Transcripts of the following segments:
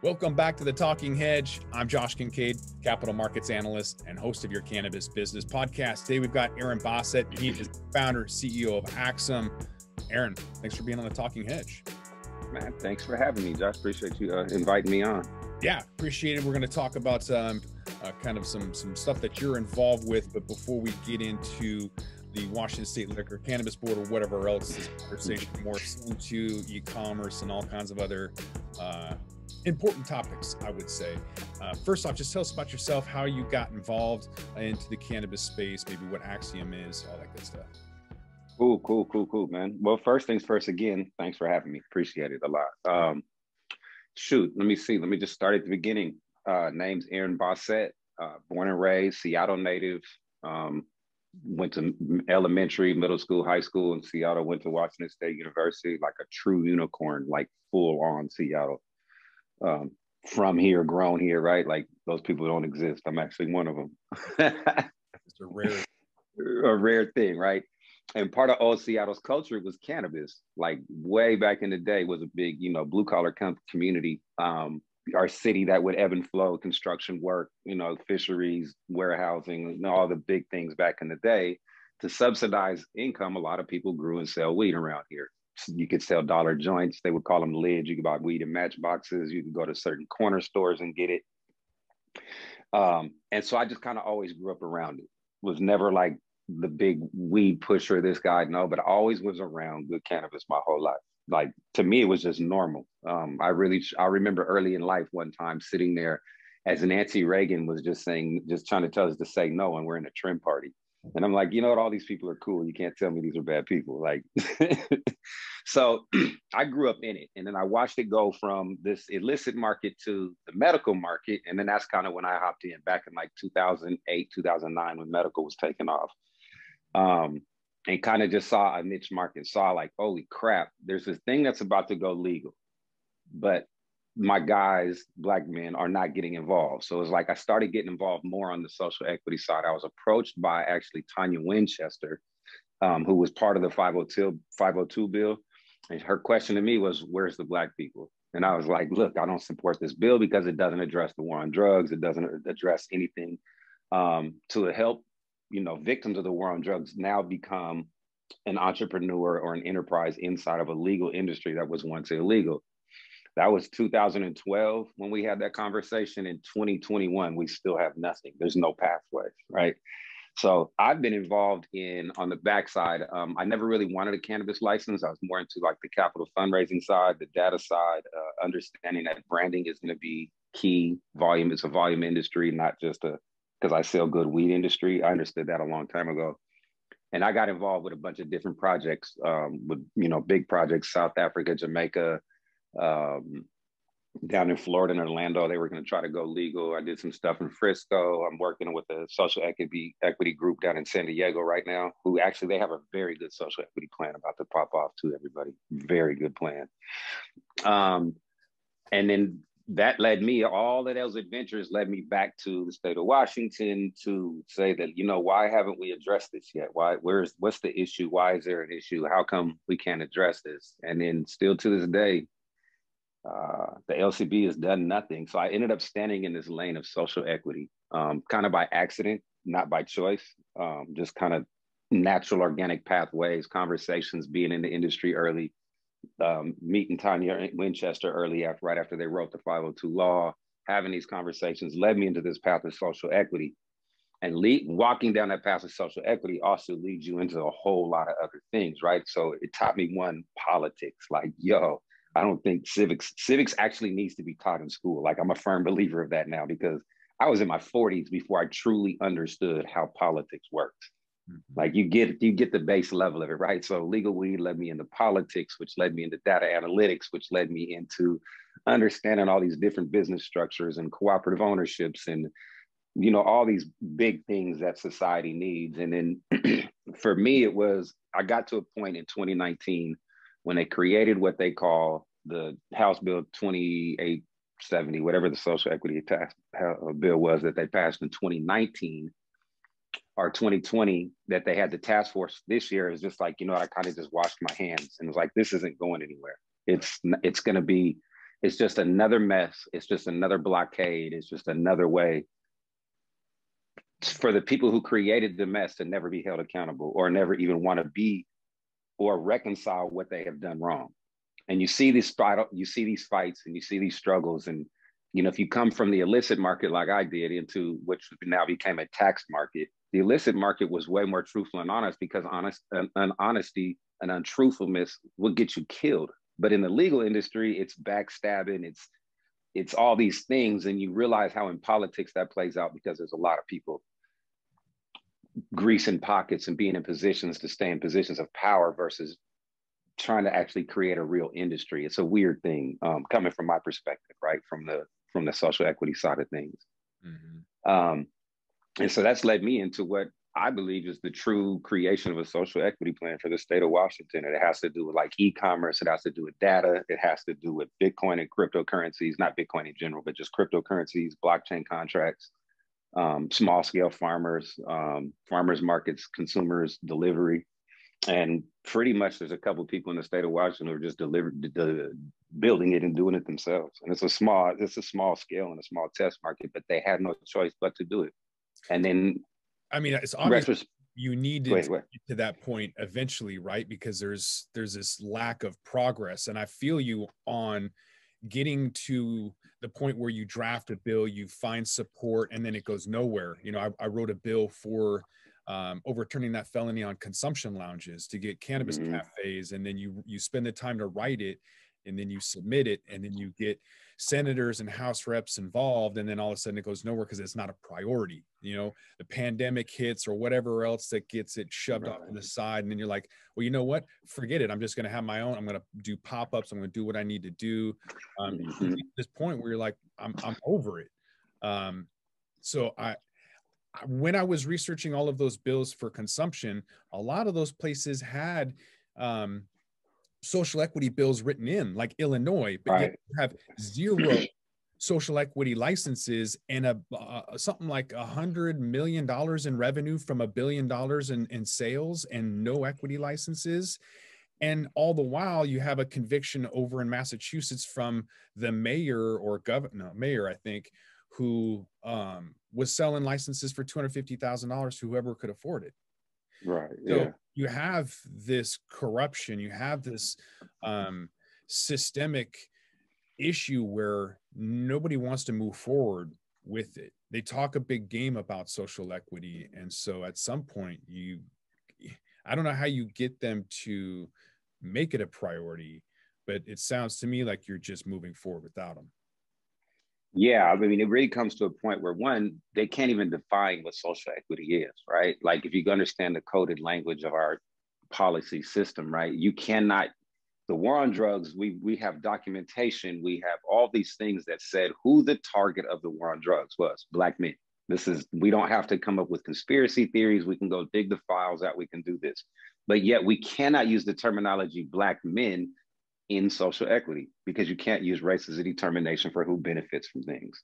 Welcome back to the Talking Hedge. I'm Josh Kincaid, capital markets analyst and host of your cannabis business podcast. Today we've got Aaron Bossett. He is founder, CEO of Axum. Aaron, thanks for being on the Talking Hedge. Man, thanks for having me, Josh. Appreciate you inviting me on. Yeah, appreciate it. We're going to talk about some stuff that you're involved with, but before we get into the Washington State Liquor Cannabis Board or whatever else, this conversation morphs into e-commerce and all kinds of other important topics, I would say. First off, just tell us about yourself, how you got involved into the cannabis space, maybe what Axum is, all that good stuff. Cool, man. Well, first things first, again, thanks for having me. Appreciate it a lot. Let me see. Let me just start at the beginning. Name's Aaron Bossett, born and raised, Seattle native. Went to elementary, middle school, high school in Seattle, went to Washington State University, like a true unicorn, like full on Seattle. From here, grown here, right? Like those people don't exist. I'm actually one of them. It's a rare thing, right? And part of old Seattle's culture was cannabis. Like way back in the day was a big, blue collar community. Our city that would ebb and flow, construction work, fisheries, warehousing, all the big things back in the day. To subsidize income, a lot of people grew and sell weed around here. You could sell dollar joints. They would call them lids. You could buy weed in matchboxes. You could go to certain corner stores and get it. And so I just kind of always grew up around it. Was never like the big weed pusher, this guy, no, but I always was around good cannabis my whole life. Like, to me, it was just normal. I remember early in life one time sitting there as Nancy Reagan was just trying to tell us to say no, and we're in a trim party. And I'm like, you know what? All these people are cool. You can't tell me these are bad people. Like, so I grew up in it. And then I watched it go from this illicit market to the medical market. And then that's kind of when I hopped in back in like 2008, 2009, when medical was taking off. And kind of just saw a niche market, saw like, holy crap, there's this thing that's about to go legal. But my guys, Black men, are not getting involved. So it's like I started getting involved more on the social equity side. I was approached by actually Tanya Winchester, who was part of the 502 bill. And her question to me was, where's the Black people? And I was like, look, I don't support this bill because it doesn't address the war on drugs. It doesn't address anything to help, victims of the war on drugs now become an entrepreneur or an enterprise inside of a legal industry that was once illegal. That was 2012 when we had that conversation. In 2021, we still have nothing. There's no pathway, right? So I've been involved on the backside. I never really wanted a cannabis license. I was more into like the capital fundraising side, the data side, understanding that branding is going to be key. Volume, it's a volume industry, not just because I sell good weed industry. I understood that a long time ago. And I got involved with a bunch of different projects, with big projects, South Africa, Jamaica, down in Florida and Orlando. They were going to try to go legal. I did some stuff in Frisco. I'm working with a social equity group down in San Diego right now, who actually, they have a very good social equity plan about to pop off to everybody. Very good plan. And then that led me, all of those adventures led me back to the state of Washington to say that, why haven't we addressed this yet? What's the issue? Why is there an issue? How come we can't address this? And then still to this day, the LCB has done nothing. So I ended up standing in this lane of social equity, kind of by accident, not by choice, just kind of natural organic pathways, conversations, being in the industry early, meeting Tanya Winchester early right after they wrote the 502 law, having these conversations led me into this path of social equity. And walking down that path of social equity also leads you into a whole lot of other things, right? So it taught me politics, like, I don't think civics actually needs to be taught in school. Like, I'm a firm believer of that now, because I was in my 40s before I truly understood how politics works. Mm-hmm. Like you get the base level of it, right? So legal weed led me into politics, which led me into data analytics, which led me into understanding all these different business structures and cooperative ownerships and, all these big things that society needs. And then for me, I got to a point in 2019 when they created what they call the House Bill 2870, whatever the social equity tax bill was that they passed in 2019 or 2020, that they had the task force this year, is just like, I kind of just washed my hands and was like, this isn't going anywhere. It's going to be It's just another mess. It's just another blockade. It's just another way for the people who created the mess to never be held accountable or never even want to be or reconcile what they have done wrong. And you see these fights and you see these struggles. And, you know, if you come from the illicit market like I did into which now became a tax market, the illicit market was way more truthful and honest because honesty and untruthfulness will get you killed. But in the legal industry, it's backstabbing, it's all these things. And you realize how in politics that plays out because there's a lot of people greasing pockets and being in positions to stay in positions of power versus trying to actually create a real industry. It's a weird thing coming from my perspective, right? From the social equity side of things. Mm-hmm. And so that's led me into what I believe is the true creation of a social equity plan for the state of Washington. And it has to do with like e-commerce. It has to do with data. It has to do with Bitcoin and cryptocurrencies, not Bitcoin in general, but just cryptocurrencies, blockchain contracts, small scale farmers, farmers markets, consumers, delivery. And pretty much there's a couple of people in the state of Washington who are just building it and doing it themselves. And it's a small scale and a small test market, but they had no choice but to do it. And then, I mean, it's obvious you need to get to that point eventually, right? Because there's this lack of progress. And I feel you on getting to the point where you draft a bill, you find support, and then it goes nowhere. You know, I wrote a bill for overturning that felony on consumption lounges to get cannabis cafes, and then you spend the time to write it, and then you submit it, and then you get senators and House reps involved, and then all of a sudden it goes nowhere because it's not a priority. You know, the pandemic hits or whatever else that gets it shoved off to the side, and then you're like, well, you know what? Forget it. I'm just going to have my own. I'm going to do pop-ups. I'm going to do what I need to do. To this point where you're like, I'm over it. So when I was researching all of those bills for consumption, a lot of those places had social equity bills written in, like Illinois, but yet you have zero social equity licenses and something like $100 million in revenue from $1 billion in sales and no equity licenses. And all the while you have a conviction over in Massachusetts from the mayor or mayor, I think, who was selling licenses for $250,000 to whoever could afford it. Right. So yeah. You have this corruption, you have this systemic issue where nobody wants to move forward with it. They talk a big game about social equity. And so at some point I don't know how you get them to make it a priority, but it sounds to me like you're just moving forward without them. Yeah, I mean, it really comes to a point where one, they can't even define what social equity is, right? Like if you understand the coded language of our policy system, right? You cannot, the war on drugs, we have documentation, we have all these things that said who the target of the war on drugs was, Black men. We don't have to come up with conspiracy theories. We can go dig the files out, we can do this. But yet we cannot use the terminology Black men in social equity because you can't use race as a determination for who benefits from things.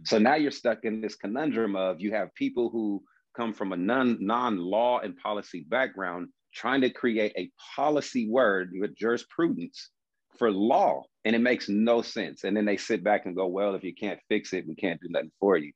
So now you're stuck in this conundrum of you have people who come from a non-law and policy background trying to create a policy word with jurisprudence for law, and it makes no sense. And then they sit back and go, well, if you can't fix it, we can't do nothing for you.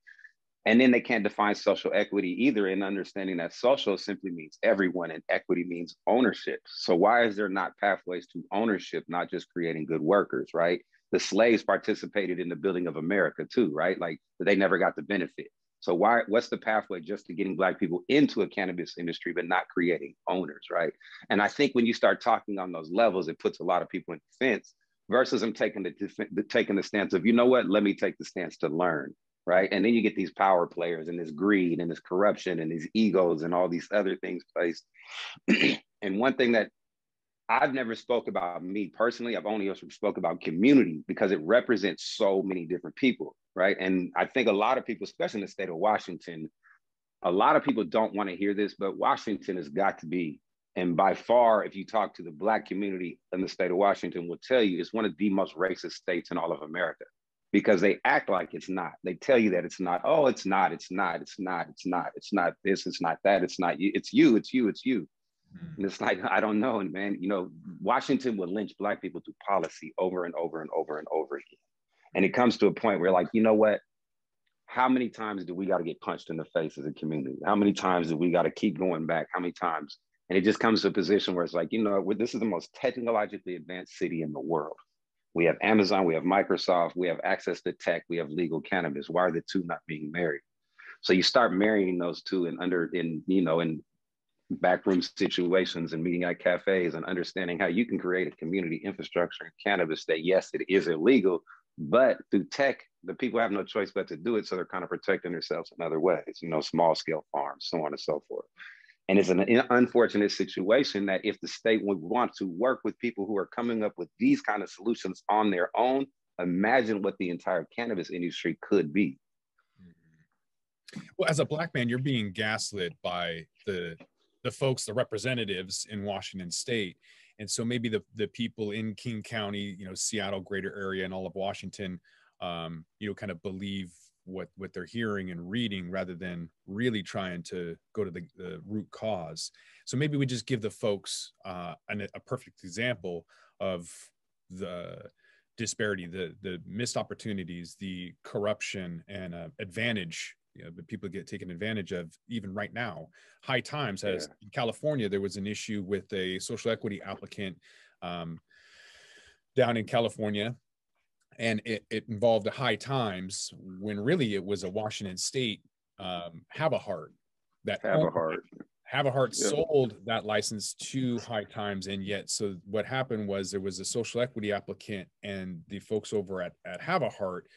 And then they can't define social equity either, in understanding that social simply means everyone and equity means ownership. So why is there not pathways to ownership, not just creating good workers, right? The slaves participated in the building of America too, right? Like they never got the benefit. So what's the pathway just to getting Black people into a cannabis industry, but not creating owners, right? And I think when you start talking on those levels, it puts a lot of people in defense versus them taking the stance of, you know what, let me take the stance to learn. Right. And then you get these power players and this greed and this corruption and these egos and all these other things placed. And one thing that I've never spoke about me personally, I've only spoke about community because it represents so many different people. Right. And I think a lot of people, especially in the state of Washington, a lot of people don't want to hear this, but Washington has got to be. And by far, if you talk to the Black community in the state of Washington, will tell you it's one of the most racist states in all of America. Because they act like it's not. They tell you that it's not. Oh, it's not. It's not. It's not. It's not. It's not this. It's not that. It's not you. It's you. It's you. It's you. And it's like, I don't know. And man, you know, Washington would lynch Black people through policy over and over and over and over again. And it comes to a point where like, you know what? How many times do we got to get punched in the face as a community? How many times do we got to keep going back? How many times? And it just comes to a position where it's like, you know, this is the most technologically advanced city in the world. We have Amazon, we have Microsoft, we have access to tech, we have legal cannabis. Why are the two not being married? So you start marrying those two in backroom situations and meeting at cafes and understanding how you can create a community infrastructure in cannabis that, yes, it is illegal, but through tech, the people have no choice but to do it. So they're kind of protecting themselves in other ways, you know, small scale farms, so on and so forth. And it's an unfortunate situation that if the state would want to work with people who are coming up with these kind of solutions on their own, imagine what the entire cannabis industry could be. Well, as a Black man, you're being gaslit by the folks, the representatives in Washington State. And so maybe the people in King County, you know, Seattle, greater area, and all of Washington, you know, kind of believe what they're hearing and reading rather than really trying to go to the root cause. So maybe we just give the folks a perfect example of the disparity, the missed opportunities, the corruption and advantage, you know, that people get taken advantage of even right now. High Times has, in California, there was an issue with a social equity applicant down in California. And it involved a High Times when really it was a Washington State Have a Heart that Have a Heart sold that license to High Times. And yet, so what happened was there was a social equity applicant, and the folks over at Have a Heart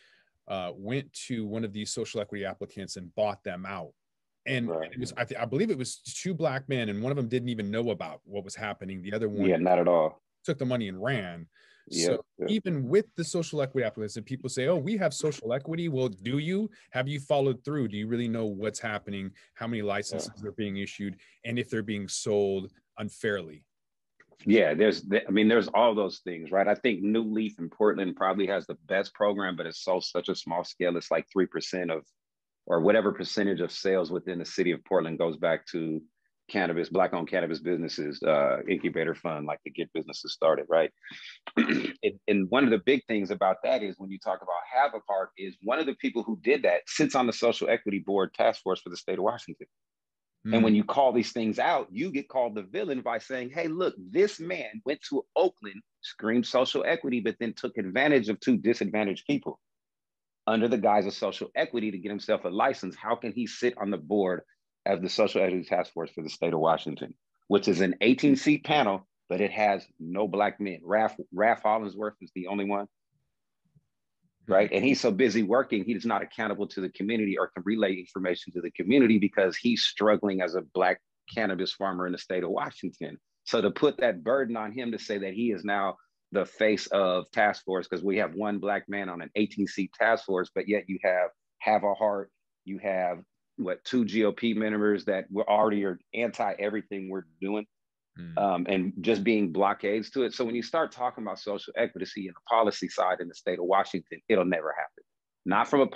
went to one of these social equity applicants and bought them out. And it was, I believe it was two Black men, and one of them didn't even know about what was happening. The other one, not at all, took the money and ran. So even with the social equity applicants, and people say, oh, we have social equity. Well, do you? Have you followed through? Do you really know what's happening? How many licenses are being issued? And if they're being sold unfairly? Yeah, there's all those things, right? I think New Leaf in Portland probably has the best program, but it's such a small scale. It's like 3% of, or whatever percentage of sales within the city of Portland goes back to cannabis, Black-owned cannabis businesses, incubator fund, like to get businesses started, right? And one of the big things about that is when you talk about Have a Heart, is one of the people who did that sits on the social equity board task force for the state of Washington. And when you call these things out, you get called the villain by saying, hey, look, this man went to Oakland, screamed social equity, but then took advantage of two disadvantaged people under the guise of social equity to get himself a license. How can he sit on the board as the social equity task force for the state of Washington, which is an 18-seat panel, but it has no Black men? Raph Hollingsworth is the only one, right? And he's so busy working, he's not accountable to the community or can relay information to the community because he's struggling as a Black cannabis farmer in the state of Washington. So to put that burden on him to say that he is now the face of task force, because we have one Black man on an 18-seat task force, but yet you have a Heart, you have two GOP members that were already are anti everything we're doing, and just being blockades to it. So when you start talking about social equity and the policy side in the state of Washington, it'll never happen. Not from a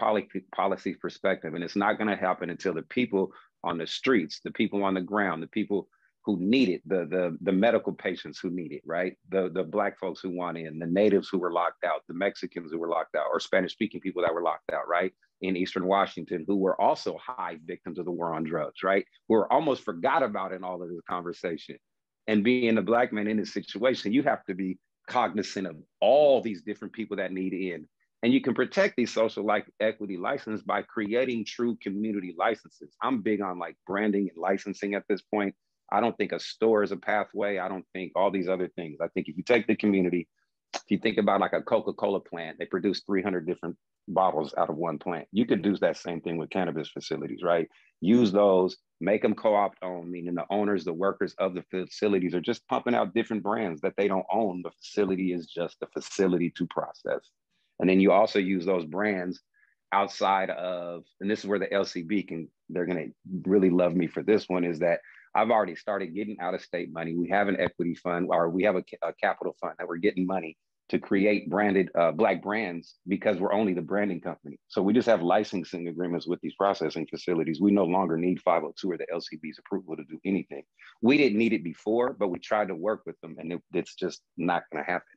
policy perspective. And it's not going to happen until the people on the streets, the people on the ground, the people who need it, the medical patients who need it, right? The Black folks who want in, the natives who were locked out, the Mexicans who were locked out, or Spanish-speaking people that were locked out, right? In Eastern Washington, who were also high victims of the war on drugs, right? Who were almost forgot about in all of this conversation. And being a Black man in this situation, you have to be cognizant of all these different people that need in. And you can protect these social equity licenses by creating true community licenses. I'm big on like branding and licensing at this point. I don't think a store is a pathway. I don't think all these other things. I think if you take the community, if you think about like a Coca-Cola plant, they produce 300 different bottles out of one plant. You could do that same thing with cannabis facilities, right? Use those, make them co-op owned, meaning the owners, the workers of the facilities are just pumping out different brands that they don't own. The facility is just a facility to process. And then you also use those brands outside of, and this is where the LCB they're going to really love me for this one, is that I've already started getting out of state money. We have an equity fund, or we have a capital fund that we're getting money to create branded Black brands, because we're only the branding company. So we just have licensing agreements with these processing facilities. We no longer need 502 or the LCB's approval to do anything. We didn't need it before, but we tried to work with them, and it's just not going to happen.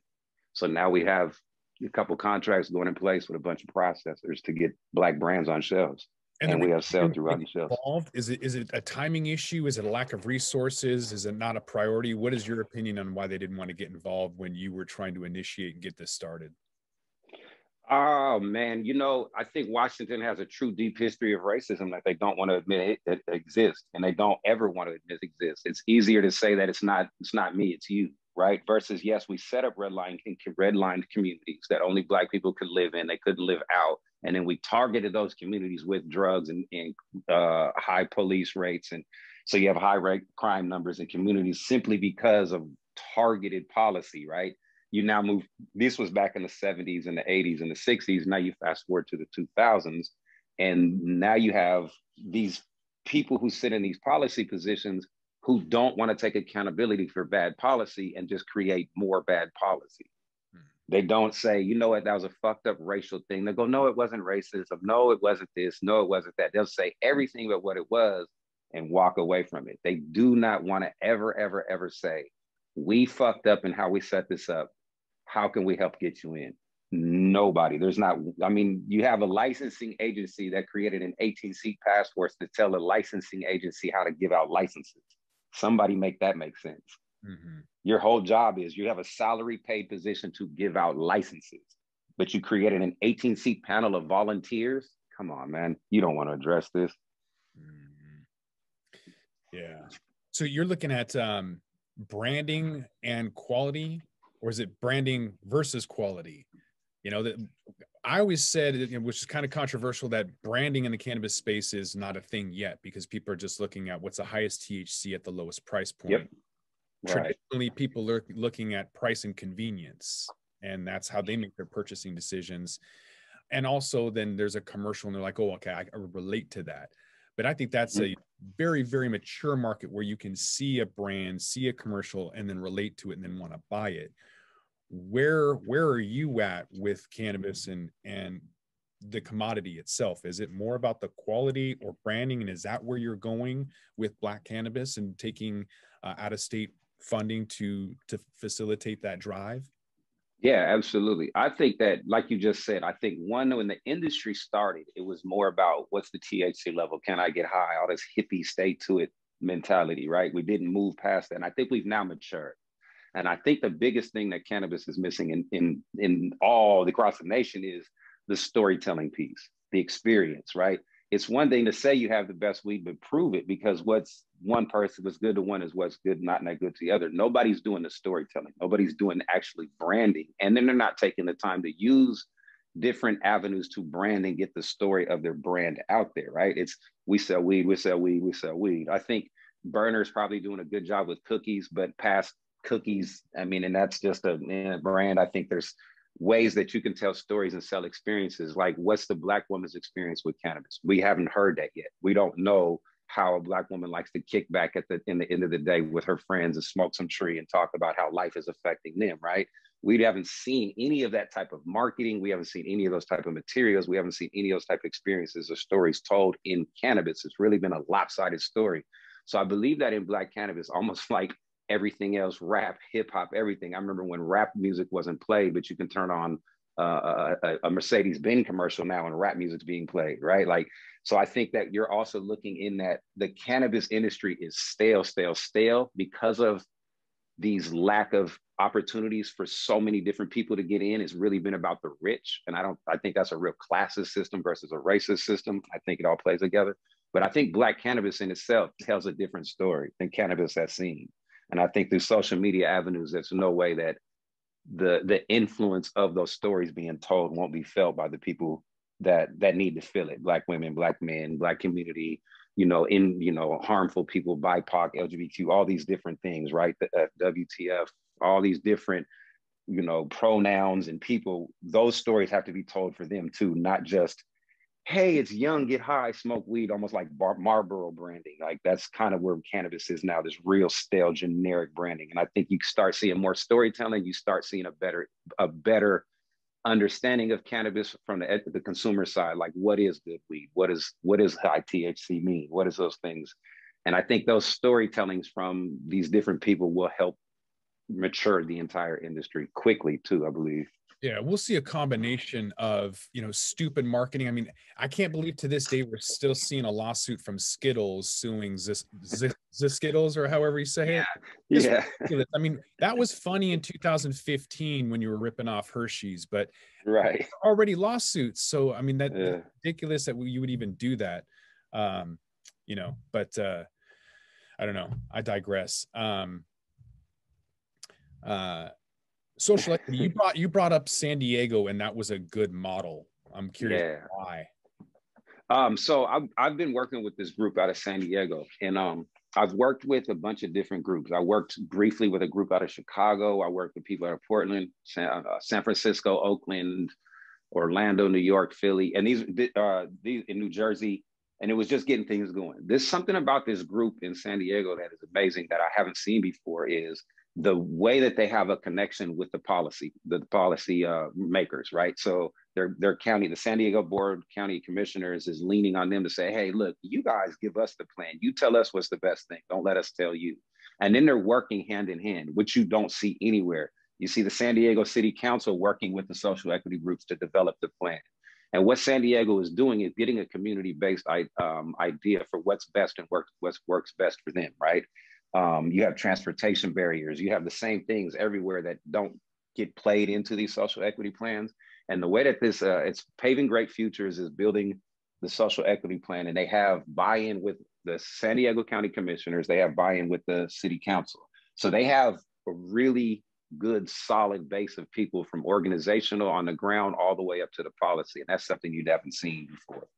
So now we have a couple contracts going in place with a bunch of processors to get Black brands on shelves. And we have sell through on the shelves. Involved? Is it a timing issue? Is it a lack of resources? Is it not a priority? What is your opinion on why they didn't want to get involved when you were trying to initiate and get this started? Oh man, I think Washington has a true deep history of racism that they don't want to admit it exists, and they don't ever want to admit it exists. It's easier to say that it's not me, it's you, right? Versus yes, we set up redlined communities that only Black people could live in, they couldn't live out, and then we targeted those communities with drugs and high police rates, and so you have high rate crime numbers in communities simply because of targeted policy, right? You now move, this was back in the 70s and the 80s and the 60s. Now you fast forward to the 2000s, and now you have these people who sit in these policy positions who don't want to take accountability for bad policy and just create more bad policy. They don't say, you know what, that was a fucked up racial thing. They go, no, it wasn't racism. No, it wasn't this. No, it wasn't that. They'll say everything but what it was and walk away from it. They do not want to ever say, we fucked up in how we set this up. How can we help get you in? Nobody. There's not, you have a licensing agency that created an 18-seat task force to tell a licensing agency how to give out licenses. Somebody make that make sense. Mm-hmm. Your whole job is you have a salary paid position to give out licenses, but you created an 18-seat panel of volunteers. Come on, man. You don't want to address this. Mm-hmm. Yeah. So you're looking at branding and quality, or is it branding versus quality? That I always said, which is kind of controversial, that branding in the cannabis space is not a thing yet because people are just looking at what's the highest THC at the lowest price point. Yep. Traditionally, people are looking at price and convenience, and that's how they make their purchasing decisions. And also then there's a commercial and they're like, oh, okay, I relate to that. But I think that's a very, very mature market where you can see a brand, see a commercial, and then relate to it and then want to buy it. Where are you at with cannabis and the commodity itself? Is it more about the quality or branding? And is that where you're going with Black Cannabis and taking out-of-state funding to facilitate that drive? Yeah, absolutely. I think that, like you just said, I think when the industry started, it was more about what's the THC level? Can I get high? All this hippie stay to it mentality, right? We didn't move past that. And I think we've now matured. And I think the biggest thing that cannabis is missing in all across the nation is the storytelling piece, the experience, right? It's one thing to say you have the best weed, but prove it, because what's good to one is what's good, not good to the other. Nobody's doing the storytelling. Nobody's doing actually branding. And then they're not taking the time to use different avenues to brand and get the story of their brand out there, right? It's we sell weed, we sell weed, we sell weed. I think Burner's probably doing a good job with cookies, but past cookies, and that's just a brand. I think there's ways that you can tell stories and sell experiences. Like, what's the Black woman's experience with cannabis? We haven't heard that yet. We don't know how a Black woman likes to kick back in the end of the day with her friends and smoke some tree and talk about how life is affecting them, right? We haven't seen any of that type of marketing. We haven't seen any of those type of materials. We haven't seen any of those type of experiences or stories told in cannabis. It's really been a lopsided story. So I believe that in Black cannabis, almost like everything else, rap, hip hop, everything. I remember when rap music wasn't played, but you can turn on a Mercedes-Benz commercial now and rap music's being played, right? Like, so I think that you're also looking in that the cannabis industry is stale because of these lack of opportunities for so many different people to get in. It's really been about the rich. And I think that's a real classist system versus a racist system. I think it all plays together. But I think Black cannabis in itself tells a different story than cannabis has seen. And I think through social media avenues, there's no way that the influence of those stories being told won't be felt by the people that need to feel it. Black women, Black men, Black community, harmful people, BIPOC, LGBTQ, all these different things, right? The WTF, all these different, pronouns and people. Those stories have to be told for them too, not just, hey, it's young, get high, smoke weed, almost like Marlboro branding. Like, that's kind of where cannabis is now, this real stale generic branding. And I think you start seeing more storytelling, you start seeing a better understanding of cannabis from the consumer side. Like, what is good weed? What does high THC mean? What is those things? And I think those storytellings from these different people will help mature the entire industry quickly too, I believe. Yeah, we'll see a combination of, stupid marketing. I mean, I can't believe to this day we're still seeing a lawsuit from Skittles suing Skittles, or however you say it. It's Yeah. ridiculous. I mean, that was funny in 2015 when you were ripping off Hershey's, but Right. already lawsuits. So, I mean, that's Yeah. ridiculous that you would even do that. But I don't know. I digress. Social equity. You brought up San Diego, and that was a good model. I'm curious Yeah. why. So I've been working with this group out of San Diego, and I've worked with a bunch of different groups. I worked briefly with a group out of Chicago. I worked with people out of Portland, San Francisco, Oakland, Orlando, New York, Philly, and these in New Jersey. And it was just getting things going. There's something about this group in San Diego that is amazing that I haven't seen before, is the way that they have a connection with the policy makers, right? So their county, the San Diego Board County Commissioners, is leaning on them to say, hey, look, you guys give us the plan. You tell us what's the best thing. Don't let us tell you. And then they're working hand in hand, which you don't see anywhere. You see the San Diego City Council working with the social equity groups to develop the plan. And what San Diego is doing is getting a community-based idea for what's best and what works best for them, right? You have transportation barriers. You have the same things everywhere that don't get played into these social equity plans. And the way that this, it's Paving Great Futures is building the social equity plan, and they have buy-in with the San Diego County Commissioners. They have buy-in with the City Council. So they have a really good, solid base of people from organizational on the ground all the way up to the policy. And that's something you haven't seen before.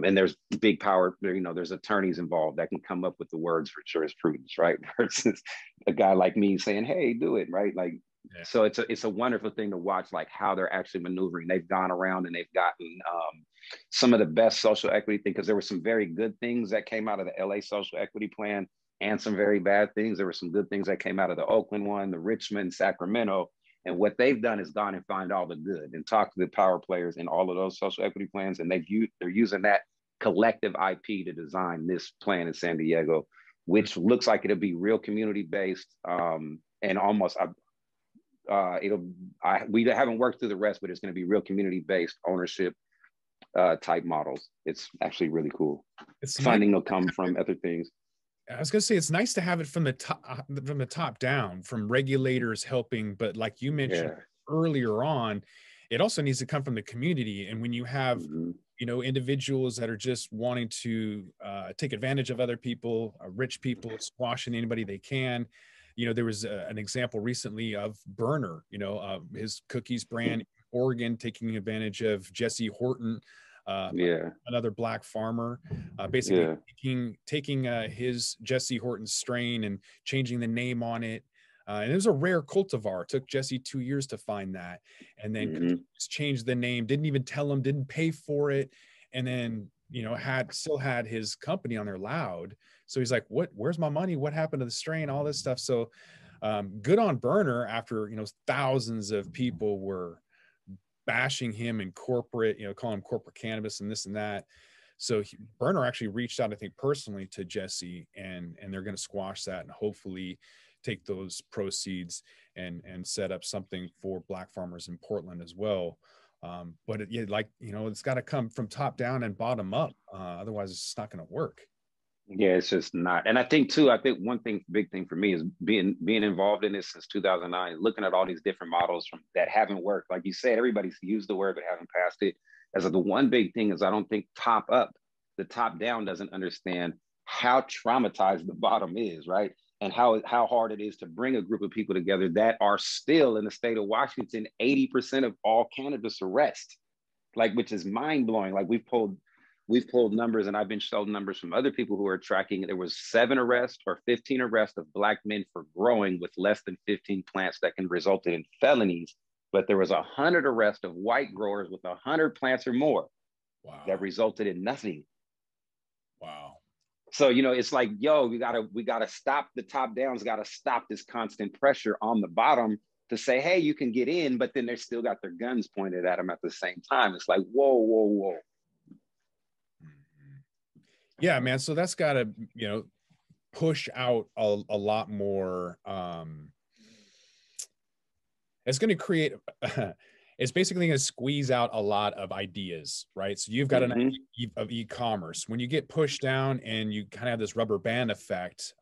And there's big power, there's attorneys involved that can come up with the words for jurisprudence, right? Versus a guy like me saying, hey, do it, right? Like, yeah. So it's a wonderful thing to watch, like how they're actually maneuvering. They've gone around and they've gotten some of the best social equity things, because there were some very good things that came out of the LA social equity plan and some very bad things. There were some good things that came out of the Oakland one, the Richmond, Sacramento. And what they've done is gone and find all the good and talk to the power players in all of those social equity plans. And they're using that collective IP to design this plan in San Diego, which looks like it'll be real community-based and almost, we haven't worked through the rest, but it's going to be real community-based ownership type models. It's actually really cool. Funding will come from other things. I was going to say, it's nice to have it from the top down, from regulators helping, but like you mentioned earlier on, it also needs to come from the community. And when you have, individuals that are just wanting to take advantage of other people, rich people, squashing anybody they can. There was an example recently of Burner, his cookies brand in Oregon, taking advantage of Jesse Horton, another black farmer, basically taking his Jesse Horton strain and changing the name on it. And it was a rare cultivar. It took Jesse 2 years to find that, and then changed the name, didn't even tell him, didn't pay for it. And then, still had his company on there loud. So he's like, where's my money? What happened to the strain? All this stuff. So good on Burner after, thousands of people were bashing him in corporate, calling him corporate cannabis and this and that. So Burner actually reached out, I think, personally to Jesse, and they're going to squash that and hopefully take those proceeds and set up something for black farmers in Portland as well. But it's got to come from top down and bottom up. Otherwise it's just not going to work. Yeah, it's just not. And I think one big thing for me is being involved in this since 2009, looking at all these different models that haven't worked. Like you said, everybody's used the word but haven't passed it. As the one big thing is, I don't think the top down doesn't understand how traumatized the bottom is, right? And how hard it is to bring a group of people together that are still in the state of Washington, 80% of all cannabis arrests, which is mind blowing. Like we've pulled numbers, and I've been shown numbers from other people who are tracking. There was 7 arrests or 15 arrests of black men for growing with less than 15 plants that can result in felonies. But there was 100 arrests of white growers with 100 plants or more. Wow. That resulted in nothing. Wow. So, it's like, we gotta stop the top downs, gotta stop this constant pressure on the bottom to say, hey, you can get in, but then they still got their guns pointed at them at the same time. It's like, whoa. Yeah, man. So that's got to, push out a lot more. It's going to create, it's basically going to squeeze out a lot of ideas, right? So you've got an idea of e-commerce. When you get pushed down and you kind of have this rubber band effect,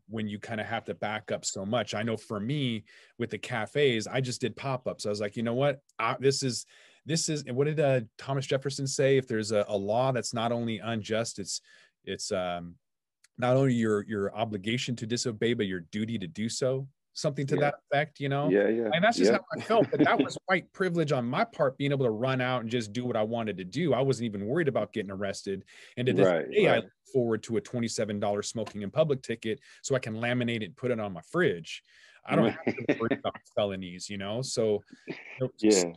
when you kind of have to back up so much. I know for me with the cafes, I just did pop-ups. I was like, you know what? This is, and what did Thomas Jefferson say? If there's a law that's not only unjust, it's not only your obligation to disobey, but your duty to do so. Something to that effect, you know? Yeah. And that's just how I felt. But that was white privilege on my part, being able to run out and just do what I wanted to do. I wasn't even worried about getting arrested. And to this day, I look forward to a $27 smoking in public ticket so I can laminate it and put it on my fridge. I don't have to worry about felonies, you know? So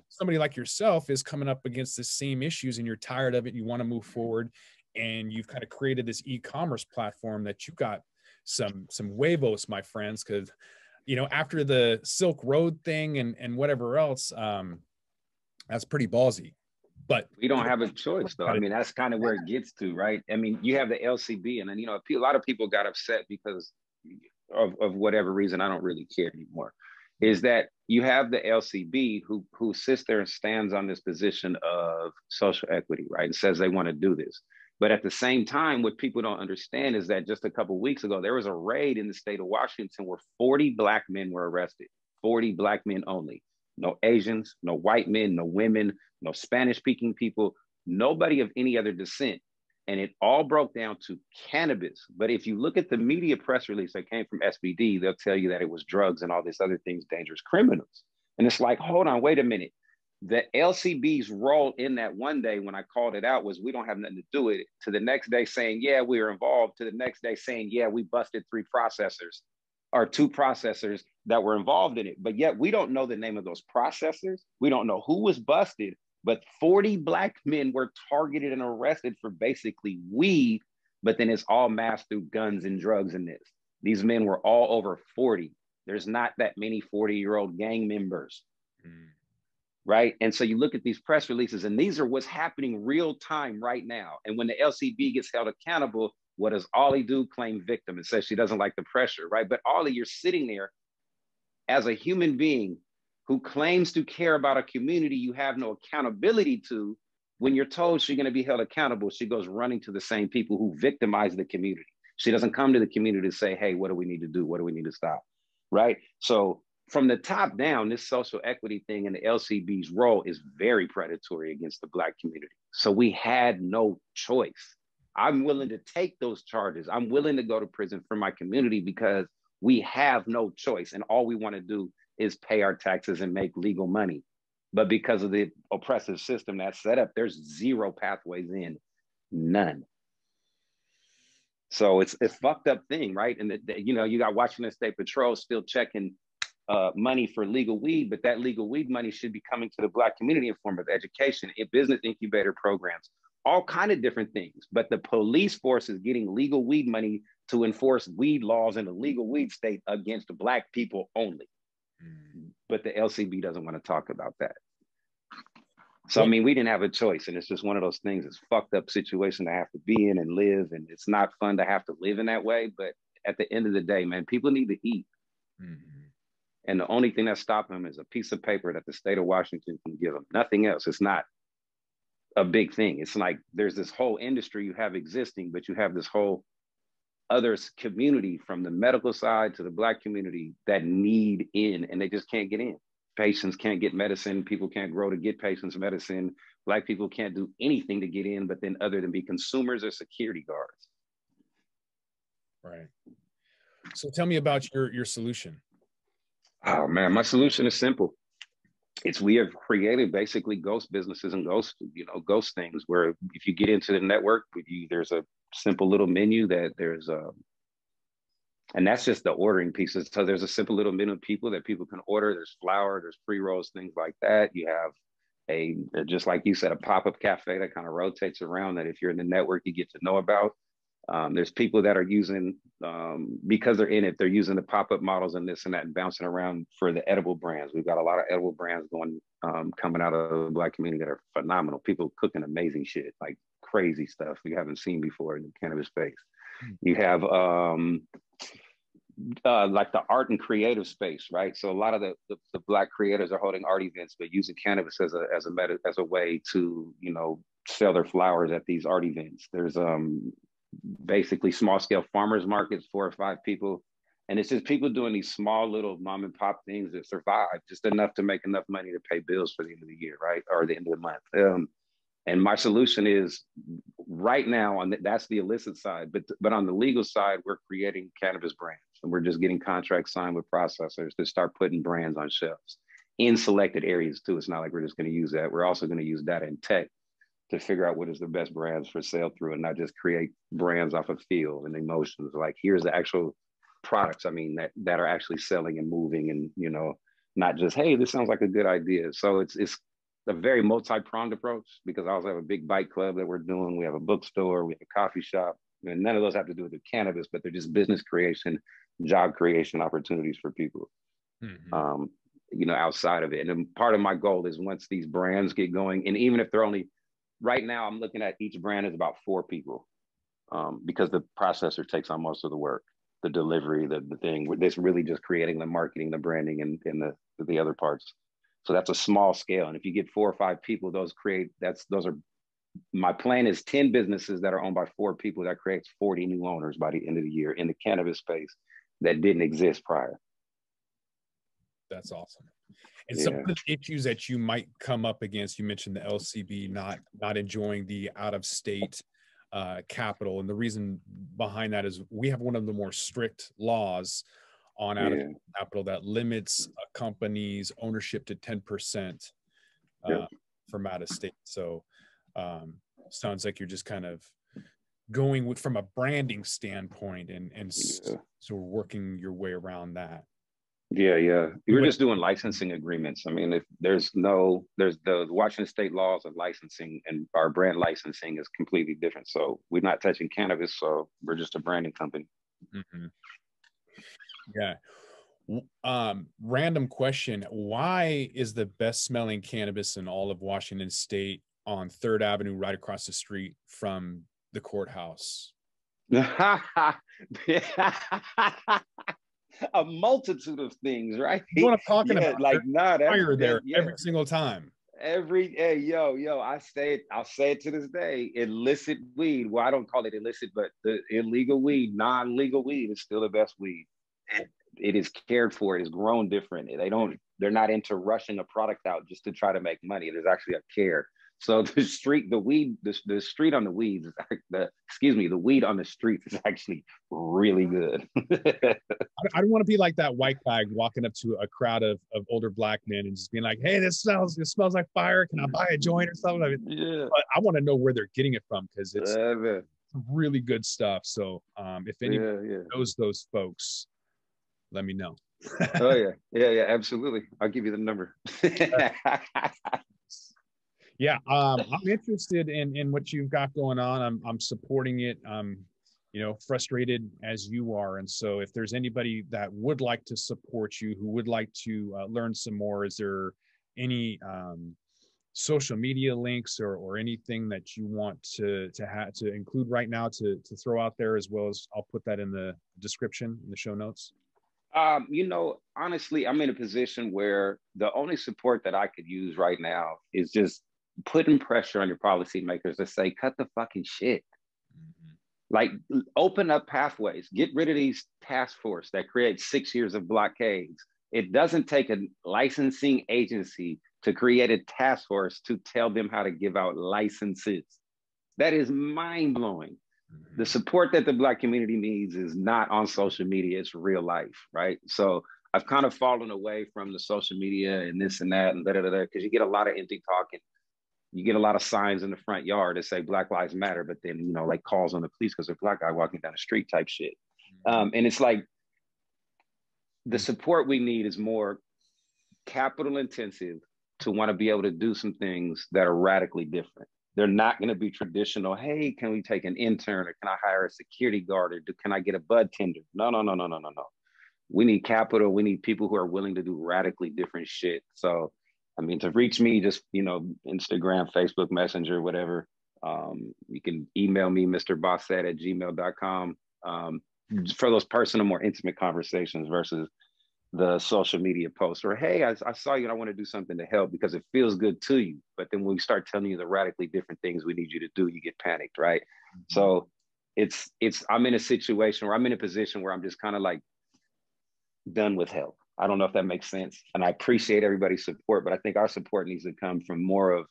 somebody like yourself is coming up against the same issues and you're tired of it. You want to move forward, and you've kind of created this e-commerce platform that you got some huevos, my friends, because you know, after the Silk Road thing and whatever else, that's pretty ballsy. But we don't have a choice, though. I mean, that's kind of where it gets to, right? I mean, you have the LCB, and then, you know, a lot of people got upset because of whatever reason. I don't really care anymore. Is that you have the LCB who sits there and stands on this position of social equity, right? And says they want to do this. But at the same time, what people don't understand is that just a couple of weeks ago, there was a raid in the state of Washington where 40 Black men were arrested, 40 Black men only. No Asians, no white men, no women, no Spanish-speaking people, nobody of any other descent. And it all broke down to cannabis. But if you look at the media press release that came from SBD, they'll tell you that it was drugs and all this other things, dangerous criminals. And it's like, hold on, wait a minute. The LCB's role in that one day when I called it out was we don't have nothing to do with it. To the next day saying, yeah, we were involved. To the next day saying, yeah, we busted 2 processors that were involved in it. But yet we don't know the name of those processors. We don't know who was busted, but 40 Black men were targeted and arrested for basically weed, but then it's all masked through guns and drugs in this. These men were all over 40. There's not that many 40-year-old gang members. Right. And so you look at these press releases, and these are what's happening real time right now. And when the LCB gets held accountable, what does Ollie do? Claim victim and says she doesn't like the pressure. Right. But Ollie, you're sitting there as a human being who claims to care about a community you have no accountability to. When you're told she's going to be held accountable, she goes running to the same people who victimize the community. She doesn't come to the community to say, hey, what do we need to do? What do we need to stop? Right. So from the top down, this social equity thing and the LCB's role is very predatory against the Black community. So we had no choice. I'm willing to take those charges. I'm willing to go to prison for my community because we have no choice. And all we want to do is pay our taxes and make legal money. But because of the oppressive system that's set up, there's 0 pathways in, none. So it's a fucked up thing, right? And you know, you got Washington State Patrol still checking money for legal weed, but that legal weed money should be coming to the Black community in form of education, business incubator programs, all kind of different things. But the police force is getting legal weed money to enforce weed laws in a legal weed state against Black people only. But the LCB doesn't want to talk about that. So, I mean, we didn't have a choice. And it's just one of those things. It's a fucked up situation to have to be in and live. And it's not fun to have to live in that way. But at the end of the day, man, people need to eat. And the only thing that's stopping them is a piece of paper that the state of Washington can give them. Nothing else. It's not a big thing. It's like there's this whole industry you have existing, but you have this whole other community from the medical side to the Black community that need in, and they just can't get in. Patients can't get medicine. People can't grow to get patients medicine. Black people can't do anything to get in, but then other than be consumers or security guards. Right. So tell me about your solution. Oh man, my solution is simple. We have created basically ghost businesses and ghost things where if you get into the network, there's a simple little menu and that's just the ordering pieces. So there's a simple little menu of people that people can order. There's flour, there's pre-rolls, things like that. You have just like you said, a pop-up cafe that kind of rotates around that if you're in the network, you get to know about. There's people that are using, because they're in it, they're using the pop-up models and this and that and bouncing around for the edible brands. We've got a lot of edible brands coming out of the Black community that are phenomenal. People cooking amazing shit, like crazy stuff we haven't seen before in the cannabis space. You have like the art and creative space, right? So a lot of the Black creators are holding art events, but using cannabis as a way to, you know, sell their flowers at these art events. There's basically small scale farmers markets, 4 or 5 people, and it's just people doing these small little mom and pop things that survive just enough to make enough money to pay bills for the end of the year, right, or the end of the month. And my solution is right now that's the illicit side, but on the legal side, we're creating cannabis brands, and we're just getting contracts signed with processors to start putting brands on shelves in selected areas too. It's not like we're just going to use that. We're also going to use data and tech to figure out what is the best brands for sale through, and not just create brands off of feel and emotions. Like, here's the actual products, I mean, that are actually selling and moving, and, you know, not just, hey, this sounds like a good idea. So it's a very multi-pronged approach, because I also have a big bike club that we're doing. We have a bookstore, we have a coffee shop, and none of those have to do with the cannabis, but they're just business creation, job creation opportunities for people, you know, outside of it. And part of my goal is, once these brands get going, and even if they're only, right now I'm looking at each brand is about 4 people, because the processor takes on most of the work, the delivery, the thing. It's really just creating the marketing, the branding, and the other parts. So that's a small scale. And if you get 4 or 5 people, those are, my plan is 10 businesses that are owned by 4 people. That creates 40 new owners by the end of the year in the cannabis space that didn't exist prior. That's awesome. And some of the issues that you might come up against, you mentioned the LCB not enjoying the out-of-state capital. And the reason behind that is we have one of the more strict laws on out-of-state capital that limits a company's ownership to 10% from out of state. So sounds like you're just kind of going from a branding standpoint, and so working your way around that. We're just doing licensing agreements. I mean, if there's the Washington state laws of licensing, and our brand licensing is completely different. So we're not touching cannabis, so we're just a branding company. Random question: why is the best smelling cannabis in all of Washington state on 3rd Avenue, right across the street from the courthouse? A multitude of things, right? You know what I'm talking about? Like, fire there every single time. I'll say it to this day. Illicit weed. Well, I don't call it illicit, but the illegal weed, non-legal weed, is still the best weed. It is cared for. It is grown different. They're not into rushing a product out just to try to make money. There's actually a care. So the street on the weeds, the weed on the streets is actually really good. I don't want to be like that white guy walking up to a crowd of older Black men and just being like, hey, it smells like fire. Can I buy a joint or something? But I want to know where they're getting it from, because it's really good stuff. So if anybody knows those folks, let me know. Absolutely. I'll give you the number. I'm interested in what you've got going on. I'm supporting it. Frustrated as you are. And so if there's anybody that would like to support you, who would like to learn some more, is there any social media links or anything that you want to include right now to throw out there, as well as I'll put that in the description, in the show notes? Honestly, I'm in a position where the only support that I could use right now is just putting pressure on your policymakers to say, cut the fucking shit. Like, open up pathways, get rid of these task force that creates 6 years of blockades. It doesn't take a licensing agency to create a task force to tell them how to give out licenses. That is mind-blowing. The support that the Black community needs is not on social media, it's real life, right? So I've kind of fallen away from the social media and this and that and because you get a lot of empty talking. You get a lot of signs in the front yard that say Black Lives Matter, but then, like calls on the police because there's a Black guy walking down the street type shit. And it's like, the support we need is more capital intensive to want to be able to do some things that are radically different. They're not going to be traditional. Hey, can we take an intern, or can I hire a security guard, or can I get a bud tender? No. We need capital. We need people who are willing to do radically different shit. So, I mean, to reach me, just, Instagram, Facebook Messenger, whatever. You can email me, Mr. Bossett at gmail.com. for those personal, more intimate conversations versus the social media posts or, hey, I saw you and I want to do something to help because it feels good to you. But then when we start telling you the radically different things we need you to do, you get panicked, right? Mm-hmm. So I'm in a situation where I'm in a position where I'm just kind of like done with help. I don't know if that makes sense. And I appreciate everybody's support, but I think our support needs to come from more of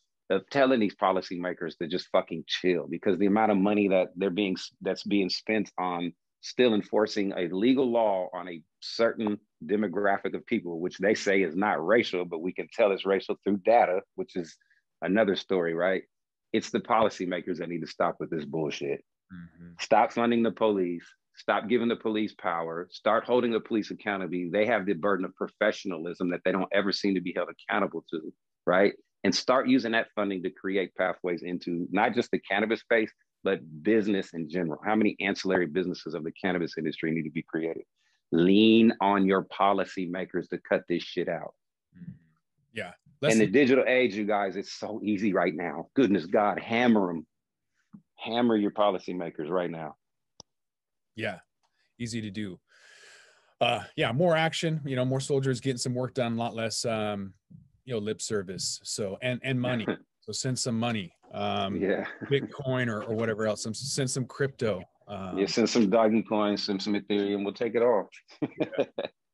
telling these policymakers to just fucking chill, because the amount of money that's being spent on still enforcing a legal law on a certain demographic of people, which they say is not racial, but we can tell it's racial through data, which is another story, right? It's the policymakers that need to stop with this bullshit. Mm-hmm. Stop funding the police. Stop giving the police power. Start holding the police accountable. They have the burden of professionalism that they don't ever seem to be held accountable to, right? And start using that funding to create pathways into not just the cannabis space, but business in general. How many ancillary businesses of the cannabis industry need to be created? Lean on your policymakers to cut this shit out. Yeah. In the digital age, you guys, it's so easy right now. Goodness God, hammer them. Hammer your policymakers right now. Yeah, easy to do. Yeah, more action, more soldiers getting some work done, a lot less, lip service. So, and money. So send some money, Bitcoin or whatever else. Send some crypto. Send some Dogecoin, send some Ethereum. We'll take it all. Yeah.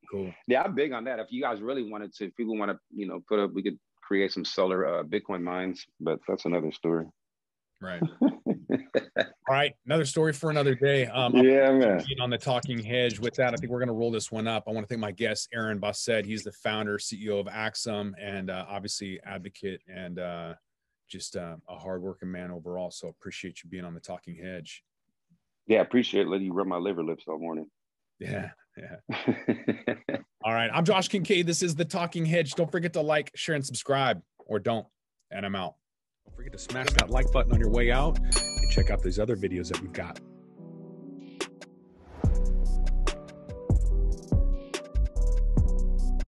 Cool. Yeah, I'm big on that. If you guys really wanted to, if people want to, we could create some solar Bitcoin mines, but that's another story. Right. All right. Another story for another day. Man. On the Talking Hedge. With that, I think we're going to roll this one up. I want to thank my guest, Aaron Bossett. He's the founder, CEO of Axum, and obviously advocate and just a hardworking man overall. So appreciate you being on the Talking Hedge. Yeah, appreciate letting you rub my liver lips all morning. Yeah. All right. I'm Josh Kincaid. This is the Talking Hedge. Don't forget to like, share, and subscribe, or don't. And I'm out. Don't forget to smash that like button on your way out and check out these other videos that we've got.